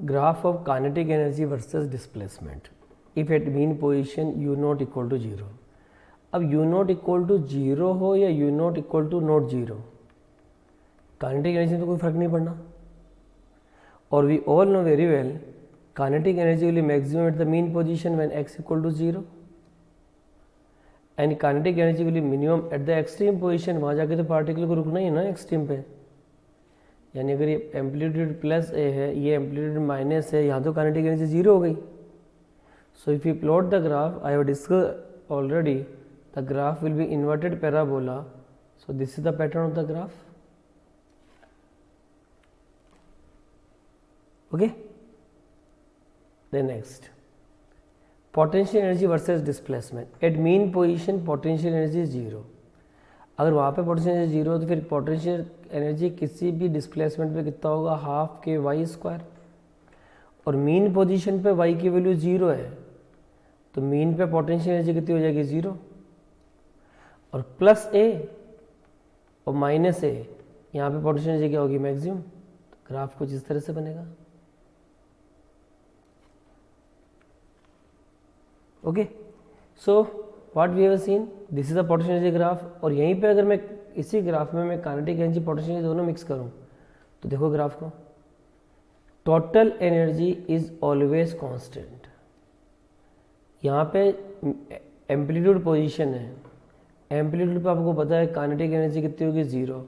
Graph of kinetic energy versus displacement if at mean position u not equal to 0। अब u not equal to 0 हो या u not equal to not 0, kinetic energy में तो कोई फर्क नहीं पड़ना। और we all know very well kinetic energy will be maximum at the mean position when x equal to 0 and kinetic energy will be minimum at the extreme position. वहाँ जाके तो पार्टिकल को रुकना ही है ना एक्सट्रीम पे, यानी अगर ये एम्पलीट्यूड प्लस ए है, ये एम्पलीट्यूड माइनस है, यहाँ तो काइनेटिक एनर्जी 0 हो गई। So if you plot the graph, I have discuss already, the graph will be inverted parabola. So this is the pattern of the graph. Okay, then next potential energy versus displacement. At mean position potential energy 0। अगर वहाँ पे potential energy 0 हो तो फिर potential energy किसी भी displacement पे कितना होगा, हाफ के वाई स्क्वायर। और मीन पोजीशन पे वाई की वैल्यू 0 है तो मीन पे पोटेंशियल एनर्जी कितनी हो जाएगी, 0। और प्लस ए और माइनस ए, यहाँ पे पोटेंशियल एनर्जी क्या होगी, मैक्सिमम। तो ग्राफ कुछ इस तरह से बनेगा। Okay, so what we have seen, this is the potential energy graph. और यहीं पे अगर मैं इसी ग्राफ में मैं काइनेटिक एनर्जी पोटेंशियल एनर्जी दोनों मिक्स करूं तो देखो ग्राफ को, total energy is always constant. यहाँ पे एम्पलीट्यूड पोजीशन है, एम्पलीट्यूड पे आपको पता है काइनेटिक एनर्जी कितनी होगी, 0,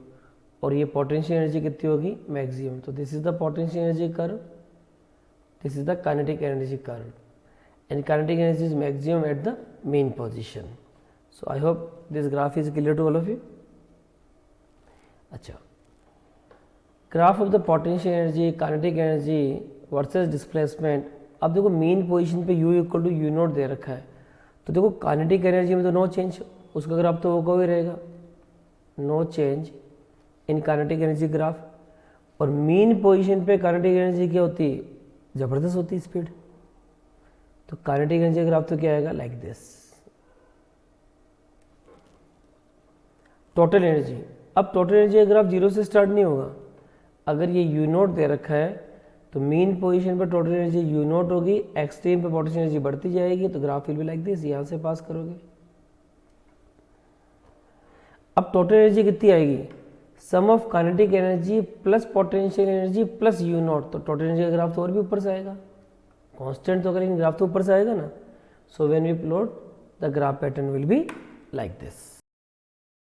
और ये पोटेंशियल एनर्जी कितनी होगी, मैक्सिमम। तो this is the potential energy curve, this is the kinetic energy curve, and kinetic energy is maximum at the mean position. So I hope this graph is clear to all of you. अच्छा, graph of the potential energy, kinetic energy versus displacement. अब देखो mean position पे u equal to u not दे रखा है, तो देखो kinetic energy में तो नो चेंज, उसका ग्राफ तो वो ही रहेगा, no change in kinetic energy graph. और मीन पोजीशन पे काइनेटिक एनर्जी क्या होती है, ज़बरदस्त होती है स्पीड। तो काइनेटिक एनर्जी ग्राफ तो क्या आएगा, लाइक दिस। टोटल एनर्जी, अब टोटल एनर्जी ग्राफ 0 से स्टार्ट नहीं होगा। अगर ये u नॉट दे रखा है तो मीन पोजीशन पर टोटल एनर्जी u नॉट होगी, एक्सट्रीम पे पोटेंशियल एनर्जी बढ़ती जाएगी, तो graph will be like this, यहाँ से पास करोगे। अब टोटल एनर्जी कितनी आएगी, sum of kinetic energy plus potential energy plus u naught. तो टोटल एनर्जी ग्राफ तो और भी ऊपर से आएगा, कांस्टेंट तो करेंगे, ग्राफ तो ऊपर से आएगा ना। So when we plot the graph pattern will be like this.